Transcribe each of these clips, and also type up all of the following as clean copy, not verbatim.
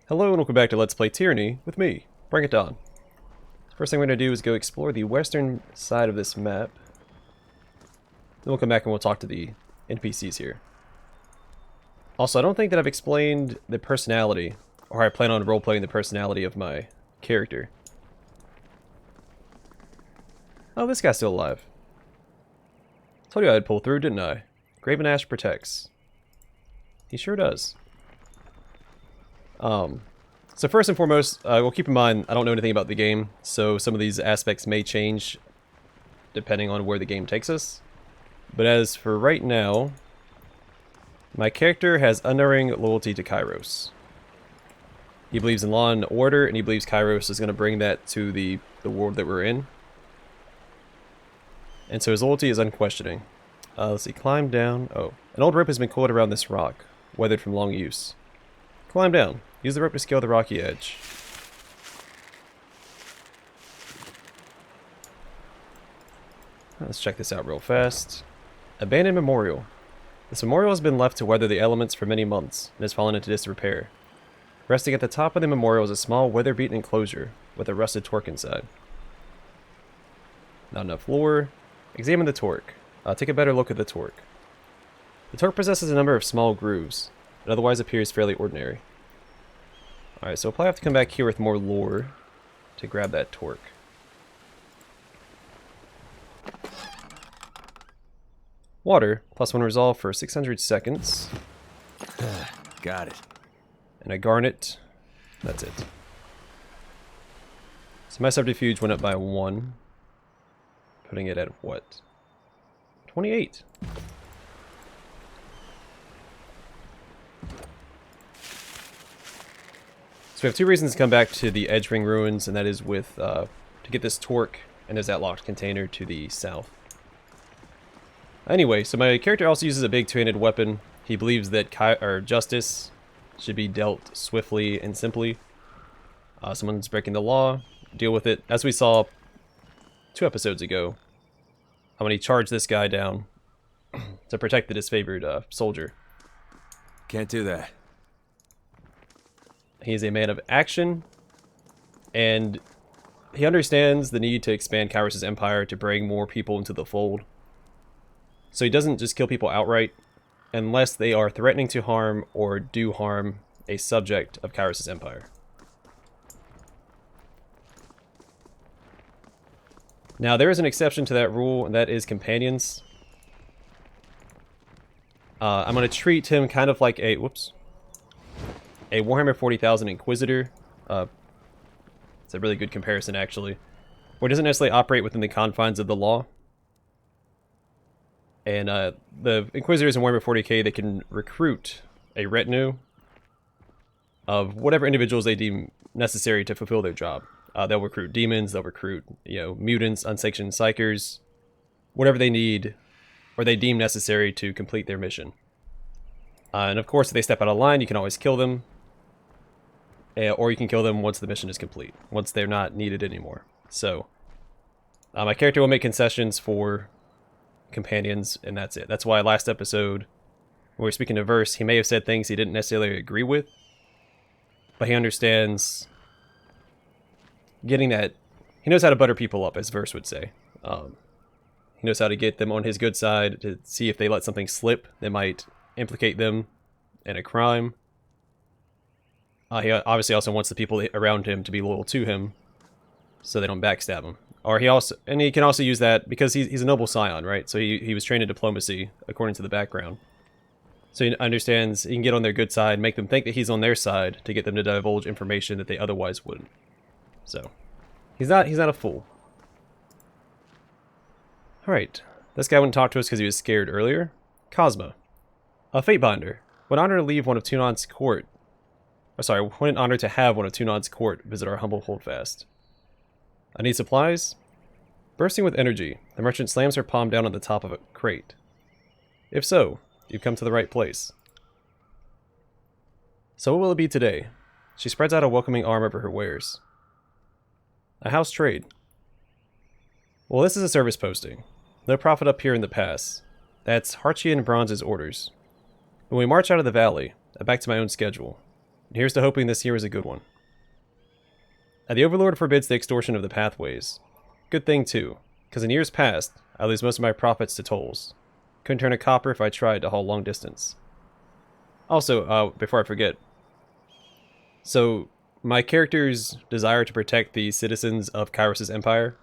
Hello and welcome back to Let's Play Tyranny with me, Bring It On. First thing we're going to do is go explore the western side of this map. Then we'll come back and we'll talk to the NPCs here. Also, I don't think that I've explained the personality, or I plan on role-playing the personality of my character. Oh, this guy's still alive. Told you I'd pull through, didn't I? Graven Ash protects. He sure does. So first and foremost, we'll keep in mind, I don't know anything about the game, so some of these aspects may change depending on where the game takes us. But as for right now, my character has unerring loyalty to Kyros. He believes in law and order, and he believes Kyros is going to bring that to the world that we're in. And so his loyalty is unquestioning. Let's see, climb down. Oh, an old rope has been coiled around this rock, weathered from long use. Climb down. Use the rope to scale the rocky edge. Let's check this out real fast. Abandoned memorial. This memorial has been left to weather the elements for many months and has fallen into disrepair. Resting at the top of the memorial is a small weather-beaten enclosure with a rusted torque inside. Not enough lore. Examine the torque. Take a better look at the torque. The torque possesses a number of small grooves. It otherwise appears fairly ordinary. Alright, so I'll probably have to come back here with more lore to grab that torque. Water, +1 resolve for 600 seconds. Got it. And a garnet. That's it. So my subterfuge went up by 1. Putting it at what? 28. So we have two reasons to come back to the Edge Ring Ruins, and that is with to get this torque, and there's that locked container to the south. Anyway, so my character also uses a big two-handed weapon. He believes that justice should be dealt swiftly and simply. Someone's breaking the law, deal with it. As we saw 2 episodes ago, I'm going to charge this guy down to protect the disfavored soldier. Can't do that. He is a man of action, and he understands the need to expand Kyros' empire to bring more people into the fold. So he doesn't just kill people outright, unless they are threatening to harm or do harm a subject of Kyros' empire. Now, there is an exception to that rule, and that is companions. I'm going to treat him kind of like a Warhammer 40,000 Inquisitor. It's a really good comparison, actually. Where it doesn't necessarily operate within the confines of the law. And the Inquisitors in Warhammer 40k, they can recruit a retinue of whatever individuals they deem necessary to fulfill their job. They'll recruit demons, they'll recruit, mutants, unsanctioned psychers, whatever they need or they deem necessary to complete their mission. And of course, if they step out of line, you can always kill them. Or you can kill them once the mission is complete, once they're not needed anymore. So, my character will make concessions for companions, and that's it. That's why last episode, when we were speaking to Verse, he may have said things he didn't necessarily agree with, but he understands getting that. He knows how to butter people up, as Verse would say. He knows how to get them on his good side, to see if they let something slip that might implicate them in a crime. He obviously also wants the people around him to be loyal to him, so they don't backstab him. Or he can also use that because he's a noble scion, right? So he was trained in diplomacy according to the background. So he understands he can get on their good side, make them think that he's on their side to get them to divulge information that they otherwise wouldn't. So he's not a fool. All right, this guy wouldn't talk to us because he was scared earlier. Cosma, a Fatebinder. What honor to leave one of Tunon's court. What an honor to have one of Tunon's court visit our humble holdfast. I need supplies? Bursting with energy, the merchant slams her palm down on the top of a crate. If so, you've come to the right place. So what will it be today? She spreads out a welcoming arm over her wares. A house trade. Well, this is a service posting. No profit up here in the pass. That's Harchian Bronze's orders. When we march out of the valley, back to my own schedule. here's to hoping this year is a good one. The Overlord forbids the extortion of the pathways. Good thing too, because in years past, I lose most of my profits to tolls. Couldn't turn a copper if I tried to haul long distance. Also, before I forget, so my character's desire to protect the citizens of Kyros' empire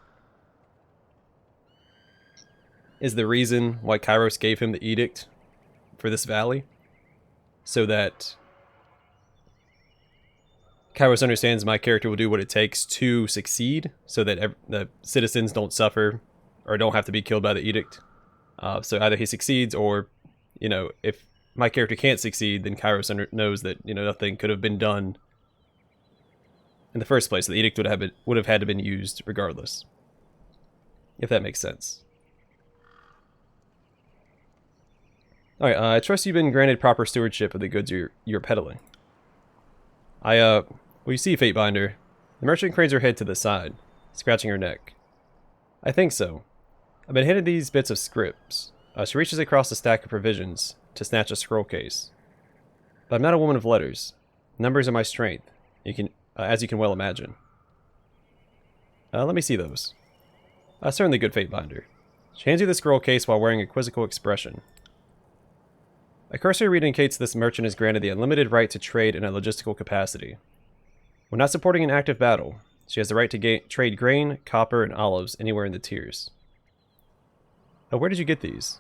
is the reason why Kyros gave him the edict for this valley, so that Kyros understands my character will do what it takes to succeed, so that the citizens don't suffer or don't have to be killed by the edict. So either he succeeds, or, you know, if my character can't succeed, then Kyros knows that, you know, nothing could have been done in the first place. The edict would have had to been used regardless, if that makes sense. All right, I trust you've been granted proper stewardship of the goods you're peddling. Well, you see, Fatebinder, the merchant cranes her head to the side, scratching her neck. I think so. I've been handed these bits of scripts. She reaches across the stack of provisions to snatch a scroll case. But I'm not a woman of letters. Numbers are my strength, as you can well imagine. Let me see those. Certainly, good Fatebinder. She hands you the scroll case while wearing a quizzical expression. A cursory read indicates this merchant is granted the unlimited right to trade in a logistical capacity. When not supporting an active battle, she has the right to trade grain, copper, and olives anywhere in the tiers. Where did you get these?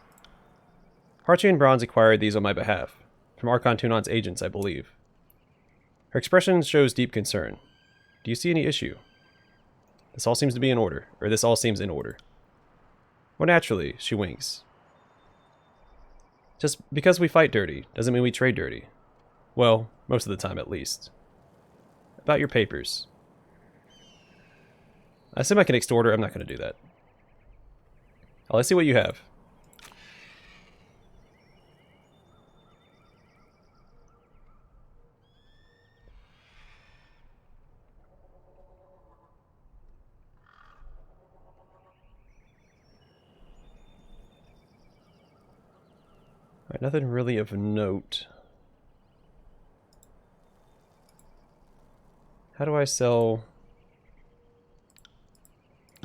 Harchi and Bronze acquired these on my behalf, from Archon Tunon's agents, I believe. Her expression shows deep concern. Do you see any issue? This all seems in order. Well, naturally, she winks. Just because we fight dirty doesn't mean we trade dirty. Well, most of the time at least. About your papers. I assume I can extort her. I'm not going to do that. Let's see what you have. Alright, nothing really of note. How do I sell?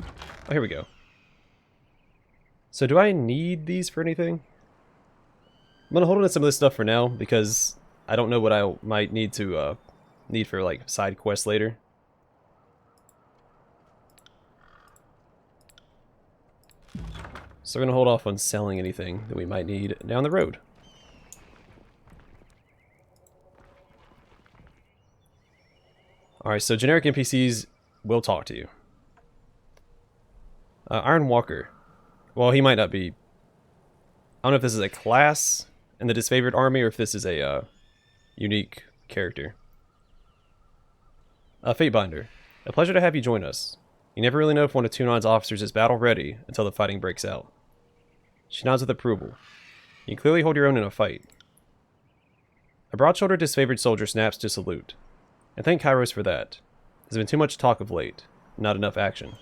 Oh, here we go. So do I need these for anything? I'm gonna hold on to some of this stuff for now, because I don't know what I might need for like side quests later. So we're gonna hold off on selling anything that we might need down the road. Alright, so generic NPCs will talk to you. Iron Walker. Well, he might not be... I don't know if this is a class in the Disfavored army, or if this is a unique character. Fatebinder. A pleasure to have you join us. You never really know if one of Tunon's officers is battle ready until the fighting breaks out. She nods with approval. You can clearly hold your own in a fight. A broad-shouldered Disfavored soldier snaps to salute. And thank Kyros for that. There's been too much talk of late, not enough action.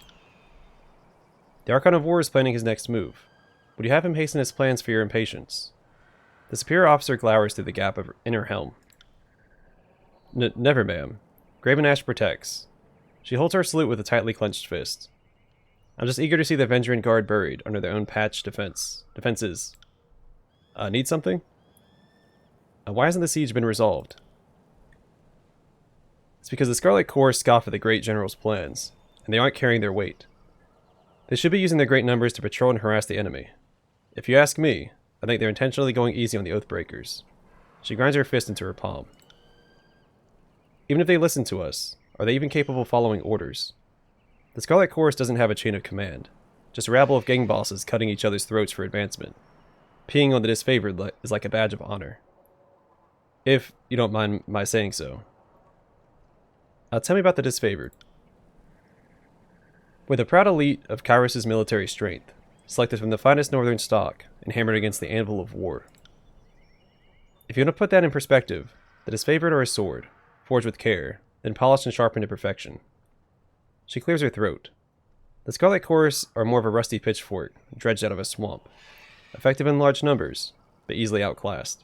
The Archon of War is planning his next move. Would you have him hasten his plans for your impatience? The superior officer glowers through the gap of inner helm. Never, ma'am. Graven Ash protects. She holds her salute with a tightly clenched fist. I'm just eager to see the Vengerine Guard buried under their own patched defenses. Need something? Why hasn't the siege been resolved? It's because the Scarlet Corps scoff at the Great General's plans, and they aren't carrying their weight. They should be using their great numbers to patrol and harass the enemy. If you ask me, I think they're intentionally going easy on the Oathbreakers. She grinds her fist into her palm. Even if they listen to us, are they even capable of following orders? The Scarlet Corps doesn't have a chain of command, just a rabble of gang bosses cutting each other's throats for advancement. Peeing on the Disfavored is like a badge of honor. If you don't mind my saying so. Tell me about the Disfavored. We're the proud elite of Kyros' military strength, selected from the finest northern stock and hammered against the anvil of war. If you want to put that in perspective, the Disfavored are a sword, forged with care, then polished and sharpened to perfection. She clears her throat. The Scarlet Corps are more of a rusty pitchfork, dredged out of a swamp, effective in large numbers, but easily outclassed.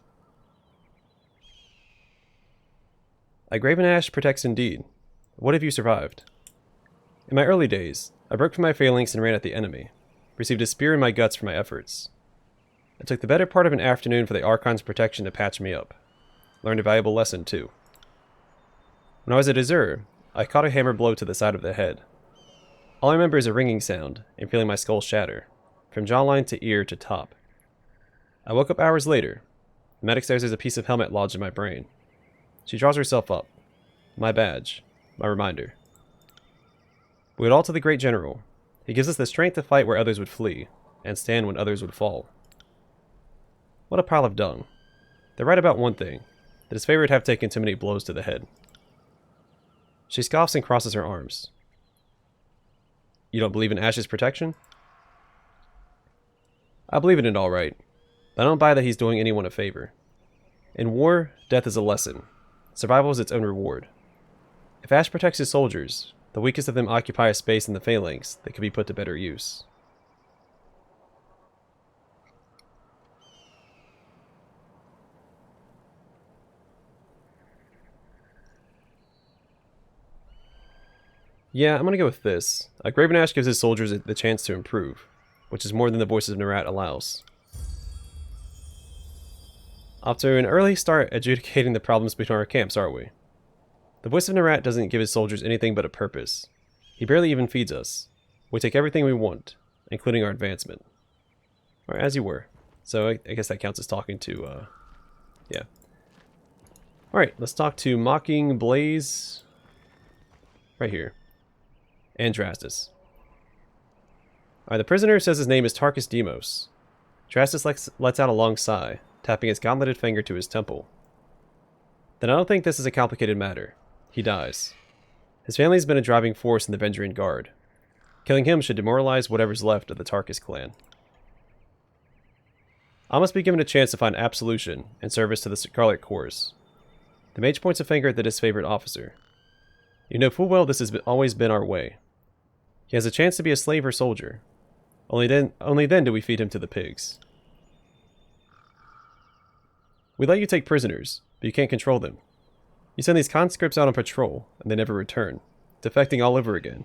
A graven ash protects indeed. What have you survived? In my early days, I broke from my phalanx and ran at the enemy. Received a spear in my guts for my efforts. It took the better part of an afternoon for the Archon's protection to patch me up. Learned a valuable lesson, too. When I was a deserter, I caught a hammer blow to the side of the head. All I remember is a ringing sound and feeling my skull shatter, from jawline to ear to top. I woke up hours later. The medic says there's a piece of helmet lodged in my brain. She draws herself up. My badge. My reminder. We owe it all to the great general. He gives us the strength to fight where others would flee, and stand when others would fall. What a pile of dung. They're right about one thing. The disfavored have taken too many blows to the head. She scoffs and crosses her arms. You don't believe in Ash's protection? I believe in it all right, but I don't buy that he's doing anyone a favor. In war, death is a lesson. Survival is its own reward. If Ash protects his soldiers, the weakest of them occupy a space in the phalanx that could be put to better use. Yeah, I'm gonna go with this. Graven Ash gives his soldiers the chance to improve, which is more than the Voices of Nerat allows. Off to an early start adjudicating the problems between our camps, aren't we? The Voice of Nerat doesn't give his soldiers anything but a purpose. He barely even feeds us. We take everything we want, including our advancement. Or as you were. So I guess that counts as talking to, yeah. Alright, let's talk to Mocking Blaze. Right here. And Drastus. Alright, the prisoner says his name is Tarkus Demos. Drastus lets out a long sigh, tapping his gauntleted finger to his temple. Then I don't think this is a complicated matter. He dies. His family's been a driving force in the Vendrian Guard. Killing him should demoralize whatever's left of the Tarkus clan. I must be given a chance to find absolution in service to the Scarlet Corps. The mage points a finger at the disfavored officer. You know full well this has always been our way. He has a chance to be a slave or soldier. Only then do we feed him to the pigs. We let you take prisoners, but you can't control them. You send these conscripts out on patrol, and they never return, defecting all over again.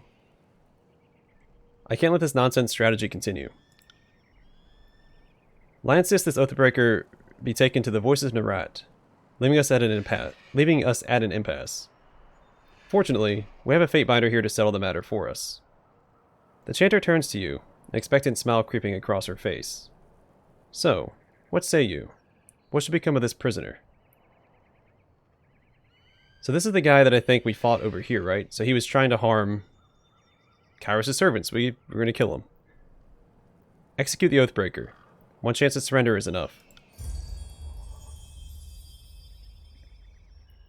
I can't let this nonsense strategy continue. I insist this Oathbreaker be taken to the Voices of Nerat, leaving us at an impasse. Fortunately, we have a Fatebinder here to settle the matter for us. The chanter turns to you, an expectant smile creeping across her face. So, what say you? What should become of this prisoner? So this is the guy that I think we fought over here, right? So he was trying to harm Kyros' servants. We're going to kill him. Execute the Oathbreaker. One chance to surrender is enough.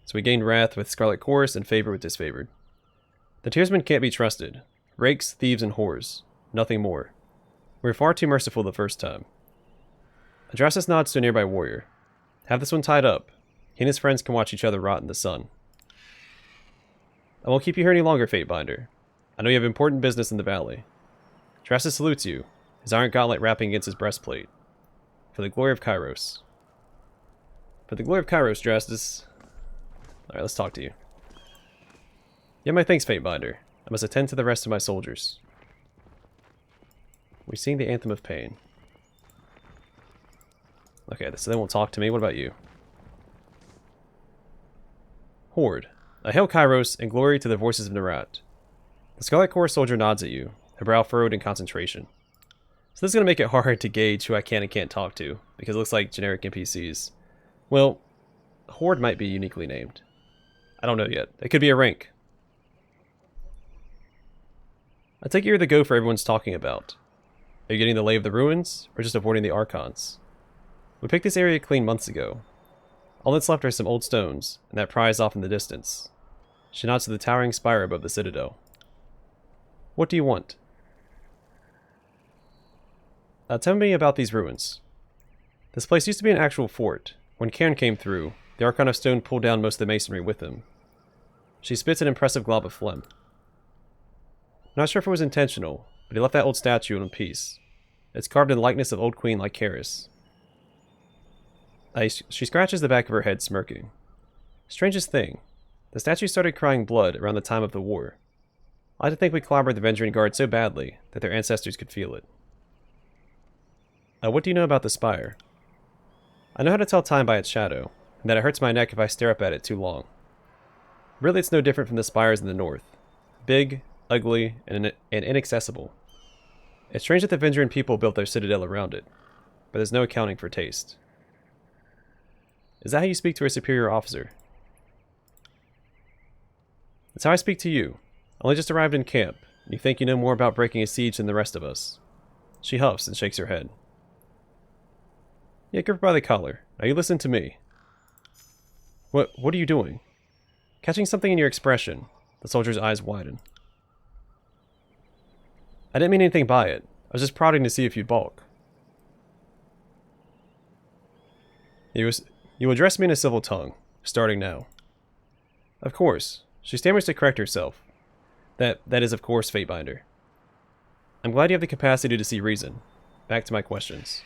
So we gained wrath with Scarlet Chorus and favor with Disfavored. The Tearsmen can't be trusted. Rakes, thieves, and whores. Nothing more. We were far too merciful the first time. Adrastus nods to a nearby warrior. Have this one tied up. He and his friends can watch each other rot in the sun. I won't keep you here any longer, Fatebinder. I know you have important business in the valley. Adrastus salutes you, his iron gauntlet wrapping against his breastplate. For the glory of Kyros. For the glory of Kyros, Adrastus. Alright, let's talk to you. Yeah, my thanks, Fatebinder. I must attend to the rest of my soldiers. We sing the Anthem of Pain. Okay, so they won't talk to me. What about you? Horde. I hail Kyros, and glory to the Voices of Nerat. The Scarlet Corps soldier nods at you, her brow furrowed in concentration. So this is going to make it hard to gauge who I can and can't talk to, because it looks like generic NPCs. Well, Horde might be uniquely named. I don't know yet. It could be a rank. I take you're the gopher everyone's talking about. Are you getting the lay of the ruins, or just avoiding the Archons? We picked this area clean months ago. All that's left are some old stones, and that prize off in the distance. She nods to the towering spire above the citadel. What do you want? Tell me about these ruins. This place used to be an actual fort. When Cairn came through, the Archon of Stone pulled down most of the masonry with him. She spits an impressive glob of phlegm. Not sure if it was intentional, but he left that old statue in one piece. It's carved in the likeness of old Queen Lycaris. She scratches the back of her head, smirking. Strangest thing. The statue started crying blood around the time of the war. I like to think we clobbered the Vengerine Guard so badly that their ancestors could feel it. What do you know about the spire? I know how to tell time by its shadow, and that it hurts my neck if I stare up at it too long. Really, it's no different from the spires in the north. Big, ugly, and inaccessible. It's strange that the Vengerine people built their citadel around it, but there's no accounting for taste. Is that how you speak to a superior officer? That's how I speak to you. Only just arrived in camp, and you think you know more about breaking a siege than the rest of us. She huffs and shakes her head. Yeah, grip her by the collar. Now you listen to me. What are you doing? Catching something in your expression, the soldier's eyes widen. I didn't mean anything by it. I was just prodding to see if you'd balk. You address me in a civil tongue, starting now. Of course. She stammers to correct herself. That is, of course, Fatebinder. I'm glad you have the capacity to see reason. Back to my questions.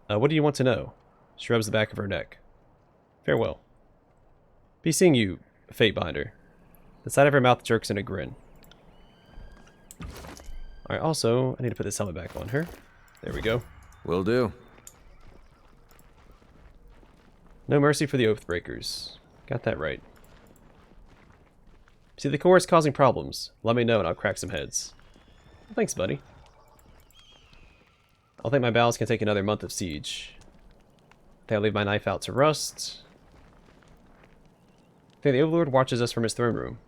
What do you want to know? She rubs the back of her neck. Farewell. Be seeing you, Fatebinder. The side of her mouth jerks in a grin. Alright, also, I need to put this helmet back on her. There we go. Will do. No mercy for the Oathbreakers. Got that right. See, the core is causing problems. Let me know and I'll crack some heads. Thanks, buddy. I'll think my bowels can take another month of siege. Think I'll leave my knife out to rust. Think the Overlord watches us from his throne room.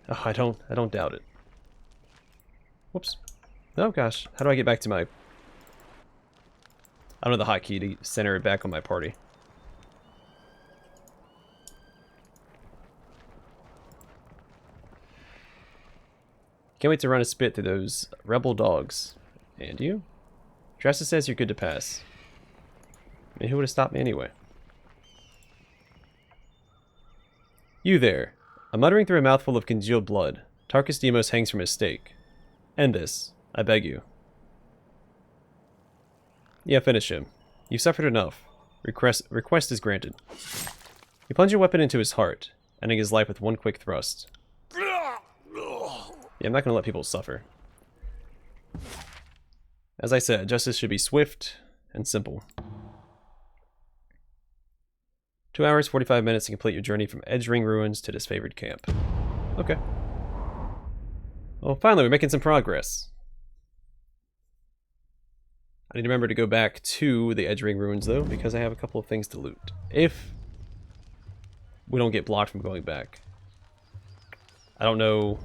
Oh, I don't doubt it. Whoops. Oh gosh, how do I get back to my... I don't know the hotkey to center it back on my party. Can't wait to run a spit through those rebel dogs. And you? Tressa says you're good to pass. I mean, who would have stopped me anyway? You there. I'm muttering through a mouthful of congealed blood. Tarkus Demos hangs from his stake. End this. I beg you. Yeah, finish him. You've suffered enough. Request is granted. You plunge your weapon into his heart, ending his life with one quick thrust. Yeah, I'm not going to let people suffer. As I said, justice should be swift and simple. 2 hours, 45 minutes to complete your journey from Edgering Ruins to Disfavored Camp. Okay. Well, finally, we're making some progress. I need to remember to go back to the Edgering Ruins, though, because I have a couple of things to loot. If we don't get blocked from going back. I don't know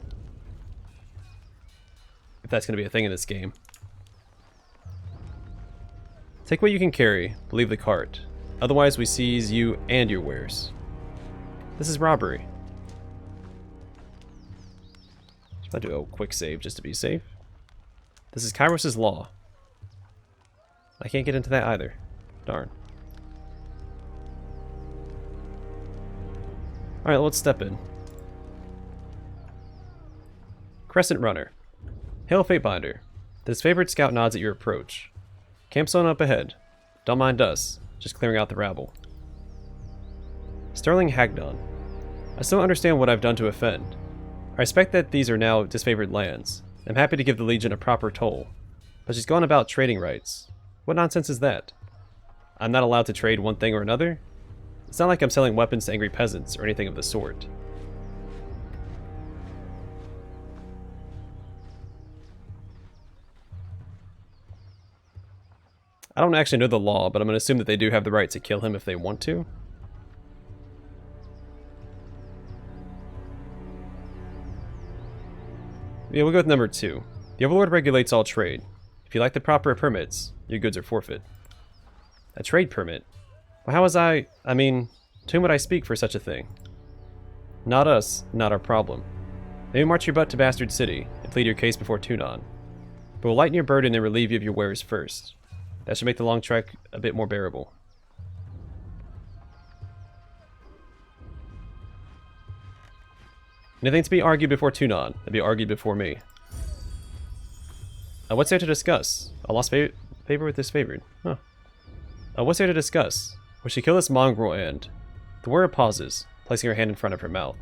if that's going to be a thing in this game. Take what you can carry, but leave the cart. Otherwise, we seize you and your wares. This is robbery. I'll do a quick save just to be safe. This is Kyros' law. I can't get into that either. Darn. Alright, let's step in. Crescent Runner. Hail Fatebinder. The Disfavored Scout nods at your approach. Camp's on up ahead. Don't mind us, just clearing out the rabble. Sterling Hagnon. I still don't understand what I've done to offend. I respect that these are now disfavored lands. I'm happy to give the Legion a proper toll. But she's gone about trading rights. What nonsense is that? I'm not allowed to trade one thing or another? It's not like I'm selling weapons to angry peasants or anything of the sort. I don't actually know the law, but I'm going to assume that they do have the right to kill him if they want to. Yeah, we'll go with number 2. The Overlord regulates all trade. If you lack the proper permits, your goods are forfeit. A trade permit? Well, how was I mean, to whom would I speak for such a thing? Not us, not our problem. Maybe march your butt to Bastard City and plead your case before Tunon. But we'll lighten your burden and relieve you of your wares first. That should make the long trek a bit more bearable. Anything to be argued before Tunon, that'd be argued before me. What's there to discuss? I lost favor with Disfavored. Huh. What's there to discuss? Will she kill this mongrel and... The warrior pauses, placing her hand in front of her mouth.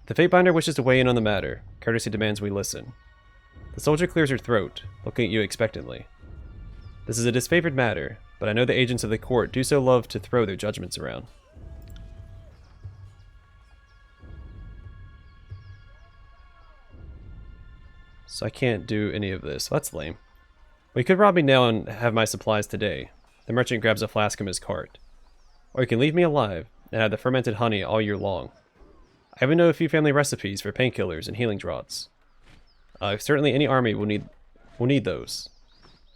The Fatebinder wishes to weigh in on the matter. Courtesy demands we listen. The soldier clears her throat, looking at you expectantly. This is a disfavored matter, but I know the agents of the court do so love to throw their judgments around. So I can't do any of this. That's lame. Well, you could rob me now and have my supplies today. The merchant grabs a flask from his cart. Or you can leave me alive and have the fermented honey all year long. I even know a few family recipes for painkillers and healing draughts. Certainly any army will need those.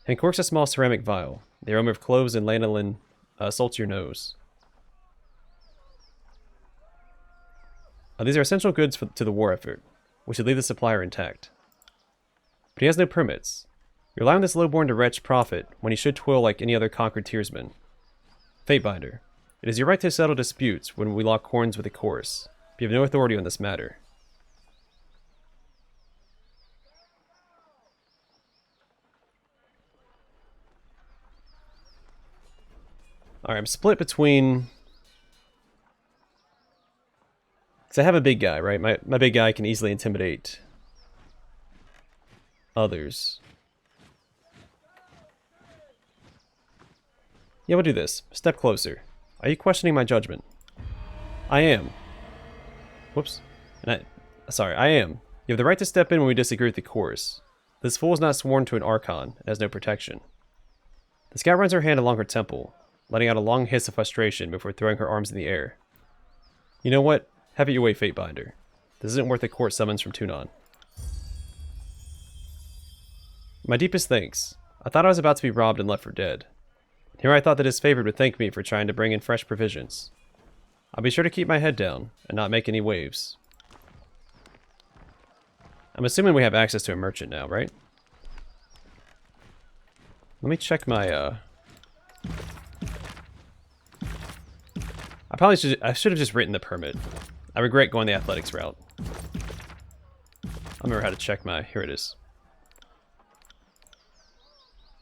And corks a small ceramic vial. The aroma of cloves and lanolin salts your nose. These are essential goods to the war effort. We should leave the supplier intact. But he has no permits. You're allowing this lowborn to wretch profit when he should toil like any other conquered tiersman. Fatebinder, it is your right to settle disputes when we lock horns with the chorus. But you have no authority on this matter. Alright, I'm split between... Because I have a big guy, right? My big guy can easily intimidate others. Yeah, we'll do this. Step closer. Are you questioning my judgment? I am. Whoops. Sorry, I am. You have the right to step in when we disagree with the course. This fool is not sworn to an Archon and has no protection. The scout runs her hand along her temple, letting out a long hiss of frustration before throwing her arms in the air. You know what? Have it your way, Fatebinder. This isn't worth a court summons from Tunon. My deepest thanks. I thought I was about to be robbed and left for dead. Here I thought that Disfavored would thank me for trying to bring in fresh provisions. I'll be sure to keep my head down and not make any waves. I'm assuming we have access to a merchant now, right? Let me check my, I should have just written the permit. I regret going the athletics route. I remember how to check my... Here it is.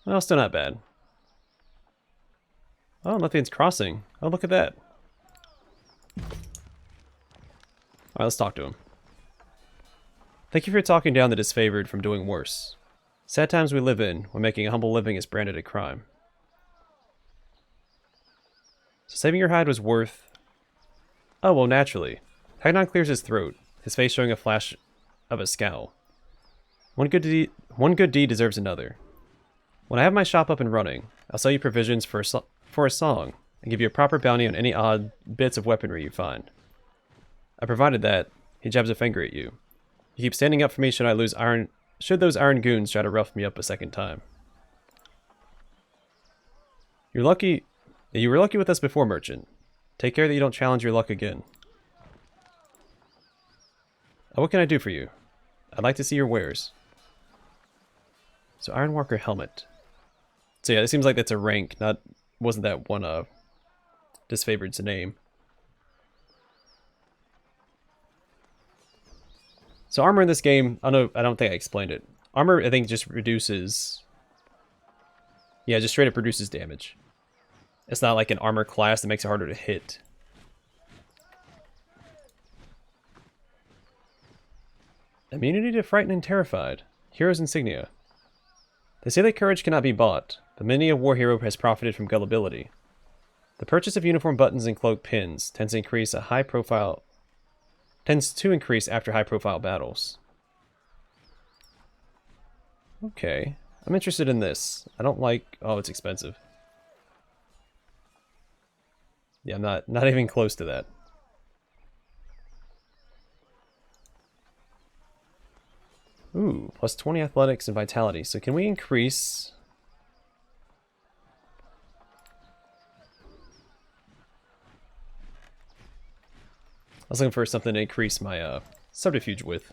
Well, still not bad. Oh, nothing's crossing. Oh, look at that. Alright, let's talk to him. Thank you for talking down the Disfavored from doing worse. Sad times we live in, when making a humble living is branded a crime. So saving your hide was worth... Oh, well, naturally. Hagnon clears his throat, his face showing a flash of a scowl. One good deed deserves another. When I have my shop up and running, I'll sell you provisions for a song, and give you a proper bounty on any odd bits of weaponry you find. I provided that, he jabs a finger at you. You keep standing up for me should those iron goons try to rough me up a second time. You were lucky with us before, merchant. Take care that you don't challenge your luck again. What can I do for you? I'd like to see your wares. So, Ironwalker helmet. So yeah, it seems like that's a rank, wasn't that one Disfavored's name. So armor in this game, I don't think I explained it. Armor, I think, just reduces... Yeah, just straight up reduces damage. It's not like an armor class that makes it harder to hit. Immunity to frightened and terrified. Hero's insignia. They say that courage cannot be bought, but many a war hero has profited from gullibility. The purchase of uniform buttons and cloak pins tends to increase after high-profile battles. Okay, I'm interested in this. I don't like... Oh, it's expensive. Yeah, I'm not even close to that. Ooh, plus 20 athletics and vitality. So can we increase... I was looking for something to increase my subterfuge with.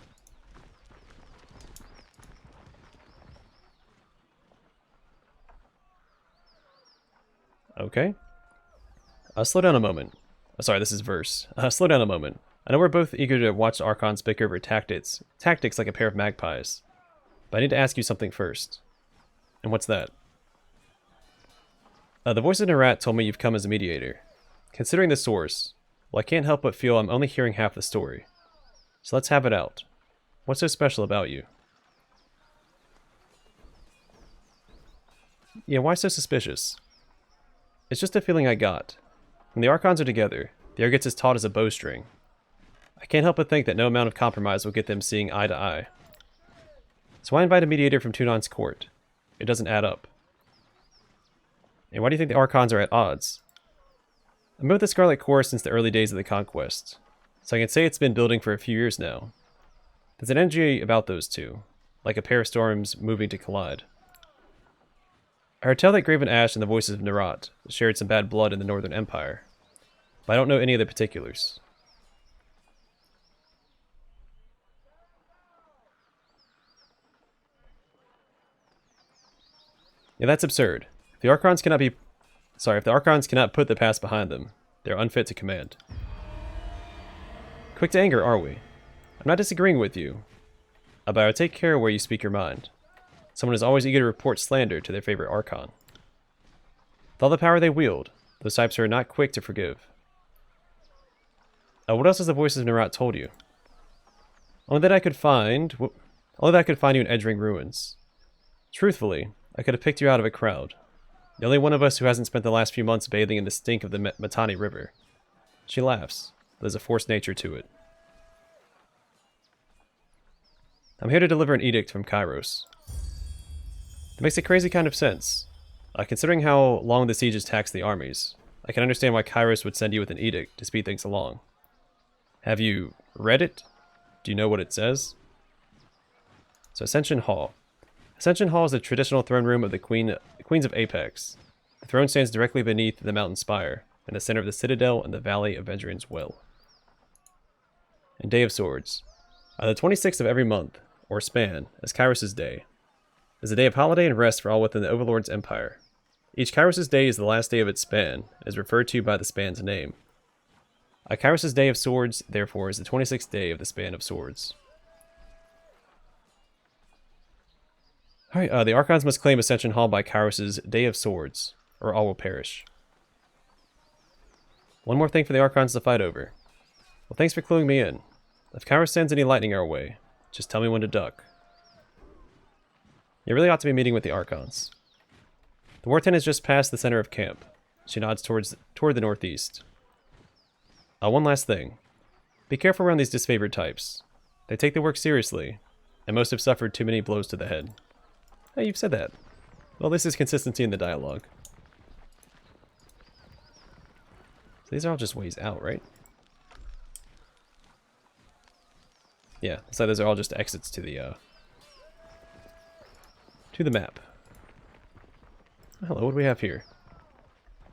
Okay. Slow down a moment. Oh, sorry, this is verse. Slow down a moment. I know we're both eager to watch the Archons bicker over tactics like a pair of magpies. But I need to ask you something first. And what's that? The voice in a rat told me you've come as a mediator. Considering the source, Well, I can't help but feel I'm only hearing half the story. So let's have it out. What's so special about you? Yeah, why so suspicious? It's just a feeling I got. When the Archons are together, the air gets as taut as a bowstring. I can't help but think that no amount of compromise will get them seeing eye to eye. So why invite a mediator from Tunon's court? It doesn't add up. And why do you think the Archons are at odds? I've been with the Scarlet Corps since the early days of the Conquest, so I can say it's been building for a few years now. There's an energy about those two, like a pair of storms moving to collide. I heard tell that Graven Ash and the Voices of Nerat shared some bad blood in the Northern Empire, but I don't know any of the particulars. Yeah, that's absurd. If the Archons cannot put the past behind them, they're unfit to command. Quick to anger, are we? I'm not disagreeing with you, but I would take care where you speak your mind. Someone is always eager to report slander to their favorite Archon. With all the power they wield, those types are not quick to forgive. What else has the Voices of Nerat told you? Only that I could find you in Edgering Ruins. Truthfully, I could have picked you out of a crowd. The only one of us who hasn't spent the last few months bathing in the stink of the Matani River. She laughs. There's a forced nature to it. I'm here to deliver an edict from Kyros. It makes a crazy kind of sense. Considering how long the siege has taxed the armies, I can understand why Kyros would send you with an edict to speed things along. Have you read it? Do you know what it says? So Ascension Hall. Ascension Hall is the traditional throne room of the Queens of Apex. The throne stands directly beneath the mountain spire, in the center of the citadel in the Valley of Vendrian's Well. And Day of Swords. The 26th of every month, or span, is Kyros' day. It is a day of holiday and rest for all within the Overlord's empire. Each Kyros' day is the last day of its span, and is referred to by the span's name. Kyros' Day of Swords, therefore, is the 26th day of the span of swords. Alright, the Archons must claim Ascension Hall by Kyros' Day of Swords, or all will perish. One more thing for the Archons to fight over. Well, thanks for cluing me in. If Kyros sends any lightning our way, just tell me when to duck. You really ought to be meeting with the Archons. The War Tent is just past the center of camp. She nods toward the northeast. One last thing. Be careful around these disfavored types. They take the work seriously, and most have suffered too many blows to the head. Hey, you've said that. Well, this is consistency in the dialogue. So these are all just ways out, right? Yeah, so those are all just exits to the map. Hello, what do we have here?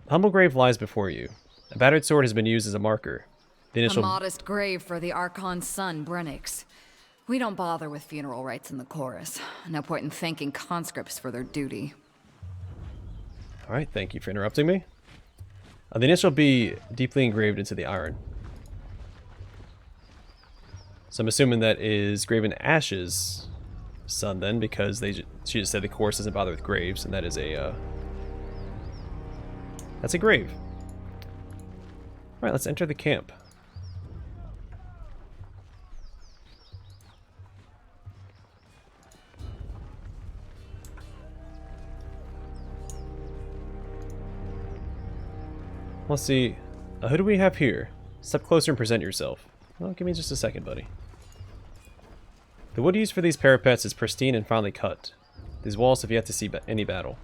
A humble grave lies before you. A battered sword has been used as a marker. The initial... A modest grave for the Archon's son, Brennix. We don't bother with funeral rites in the chorus. No point in thanking conscripts for their duty. Alright, thank you for interrupting me. The initial B deeply engraved into the iron. So I'm assuming that is Graven Ash's son then, because she just said the chorus doesn't bother with graves, and that is a that's a grave. Alright, let's enter the camp. Let's see. Who do we have here? Step closer and present yourself. Well, give me just a second, buddy. The wood used for these parapets is pristine and finely cut. These walls have yet to see any battle.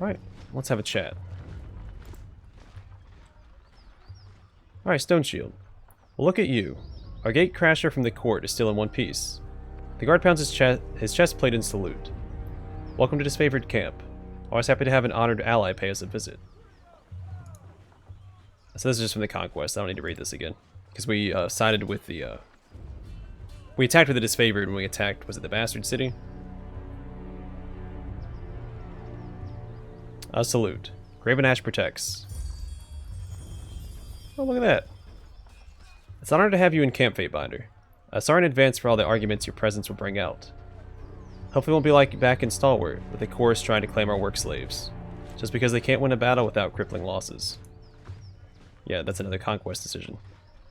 Alright, let's have a chat. Alright, Stone Shield. Well, look at you. Our gate crasher from the court is still in one piece. The guard pounds his chest plate in salute. Welcome to Disfavored Camp. Always happy to have an honored ally pay us a visit. So this is just from the Conquest. I don't need to read this again. Because we sided with the... we attacked with the Disfavored when we attacked... was it the Bastard City? Salute. Graven Ash protects. Oh, look at that. It's an honor to have you in camp, Fatebinder. Sorry in advance for all the arguments your presence will bring out. Hopefully it won't be like back in Stalwart, with the chorus trying to claim our work slaves. Just because they can't win a battle without crippling losses. Yeah, that's another conquest decision.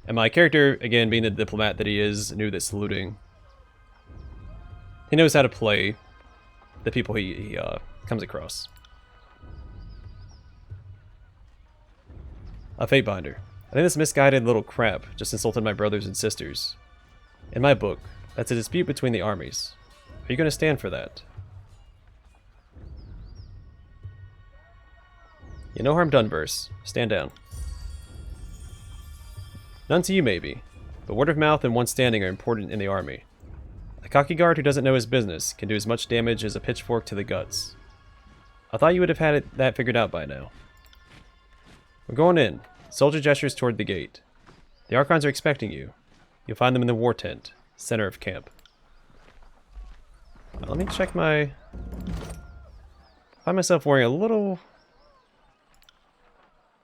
And my character, again, being the diplomat that he is, knew that saluting... He knows how to play the people he comes across. A fate binder. I think this misguided little crap just insulted my brothers and sisters. In my book, that's a dispute between the armies. Are you going to stand for that? Yeah, no harm done, verse. Stand down. None to you, maybe, but word of mouth and one standing are important in the army. A cocky guard who doesn't know his business can do as much damage as a pitchfork to the guts. I thought you would have had that figured out by now. We're going in. Soldier gestures toward the gate. The Archons are expecting you. You'll find them in the war tent, center of camp. Let me check my... I find myself wearing a little...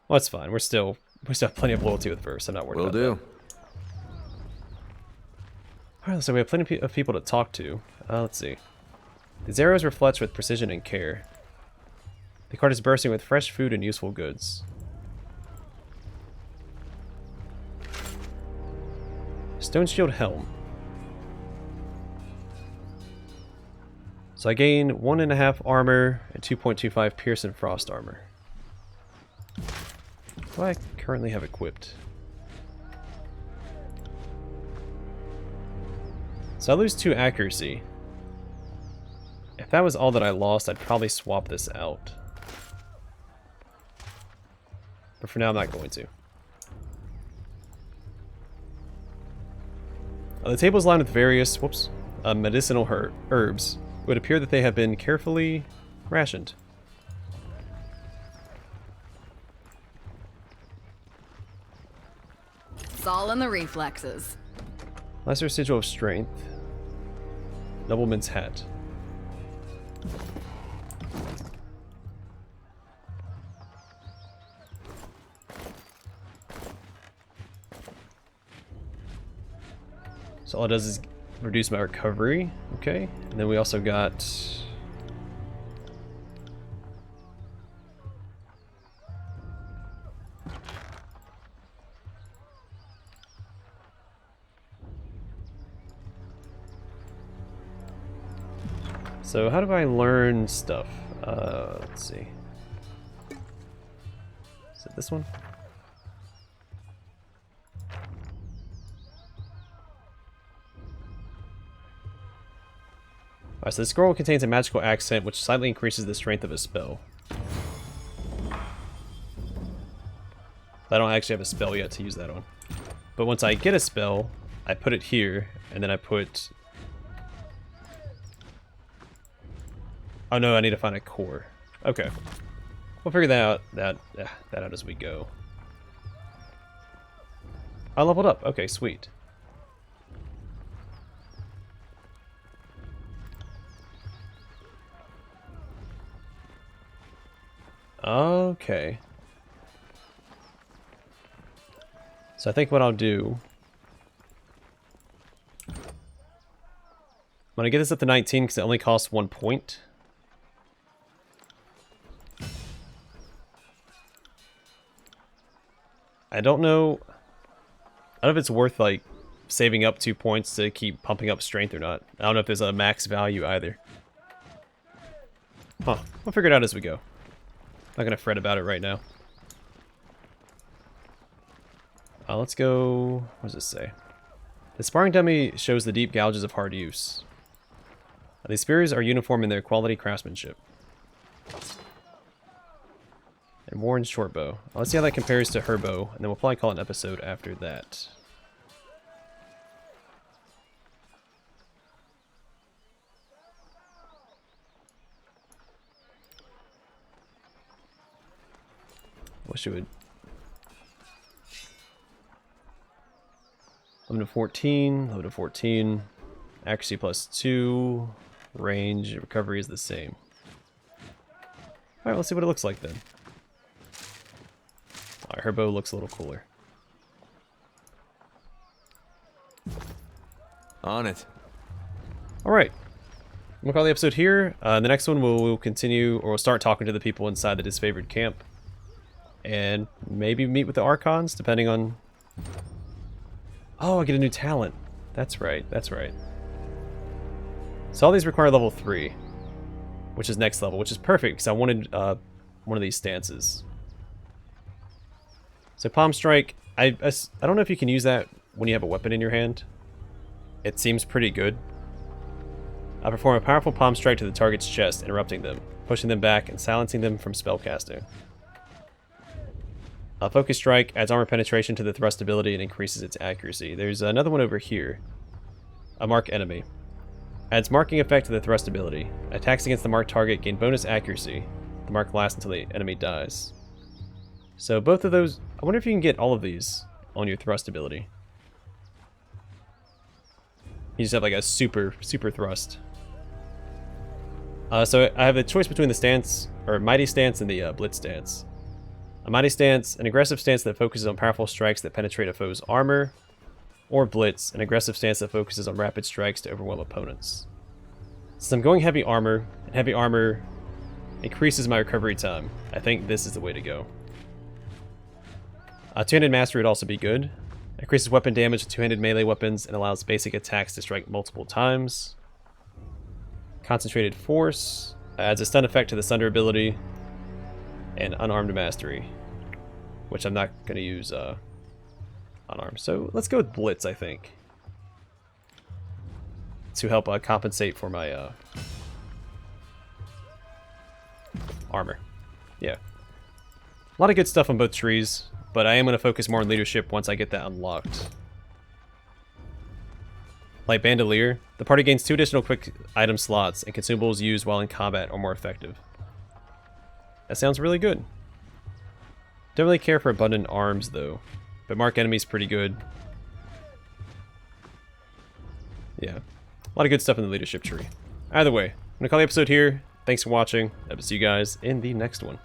Well, it's fine. We still have plenty of loyalty with Verse. I'm not worried about that. Will do. Alright, so we have plenty of people to talk to. Let's see. These arrows reflect with precision and care. The cart is bursting with fresh food and useful goods. Stone Shield Helm. So I gain 1.5 armor and 2.25 Pierce and Frost armor. What do I currently have equipped? So I lose 2 accuracy. If that was all that I lost, I'd probably swap this out. But for now, I'm not going to. The table is lined with various medicinal herbs. It would appear that they have been carefully rationed. It's all in the reflexes. Lesser Sigil of Strength. Nobleman's Hat. So all it does is reduce my recovery. Okay. And then we also got... So how do I learn stuff? Let's see. Is it this one? Alright, so the scroll contains a magical accent which slightly increases the strength of a spell. I don't actually have a spell yet to use that on. But once I get a spell, I put it here, and then I put... Oh no, I need to find a core. Okay. We'll figure that out as we go. I leveled up. Okay, sweet. Okay. So I think what I'll do... I'm going to get this up to 19 because it only costs 1 point. I don't know if it's worth, like, saving up 2 points to keep pumping up strength or not. I don't know if there's a max value either. Huh. We'll figure it out as we go. Not gonna fret about it right now. Let's go... What does this say? The sparring dummy shows the deep gouges of hard use. These spears are uniform in their quality craftsmanship. And Warren's short bow. Let's see how that compares to her bow, and then we'll probably call it an episode after that. Wish it would. 11 to 14, 11 to 14. Accuracy plus 2. Range, recovery is the same. Alright, let's see what it looks like then. Alright, her bow looks a little cooler. On it. Alright. we'll call the episode here. The next one we'll continue, or we'll start talking to the people inside the Disfavored Camp. And maybe meet with the Archons, depending on... Oh, I get a new talent. That's right, that's right. So all these require level 3, which is next level, which is perfect, because I wanted one of these stances. So Palm Strike, I don't know if you can use that when you have a weapon in your hand. It seems pretty good. I perform a powerful palm strike to the target's chest, interrupting them, pushing them back, and silencing them from spellcasting. A Focus Strike adds armor penetration to the thrust ability and increases its accuracy. There's another one over here. A Mark Enemy. Adds marking effect to the thrust ability. Attacks against the marked target gain bonus accuracy. The mark lasts until the enemy dies. So both of those... I wonder if you can get all of these on your thrust ability. You just have like a super thrust. So I have the choice between the stance, or Mighty Stance, and the Blitz Stance. A Mighty Stance, an aggressive stance that focuses on powerful strikes that penetrate a foe's armor. Or Blitz, an aggressive stance that focuses on rapid strikes to overwhelm opponents. Since I'm going heavy armor, and heavy armor increases my recovery time, I think this is the way to go. Two-handed mastery would also be good. Increases weapon damage with two-handed melee weapons and allows basic attacks to strike multiple times. Concentrated Force adds a stun effect to the Sunder ability. And Unarmed Mastery, which I'm not going to use unarmed. So let's go with Blitz, I think, to help compensate for my armor. Yeah. A lot of good stuff on both trees, but I am going to focus more on leadership once I get that unlocked. Like Bandolier, the party gains 2 additional quick item slots, and consumables used while in combat are more effective. That sounds really good. Don't really care for abundant arms, though. But Mark Enemy's pretty good. Yeah. A lot of good stuff in the leadership tree. Either way, I'm going to call the episode here. Thanks for watching. I will see you guys in the next one.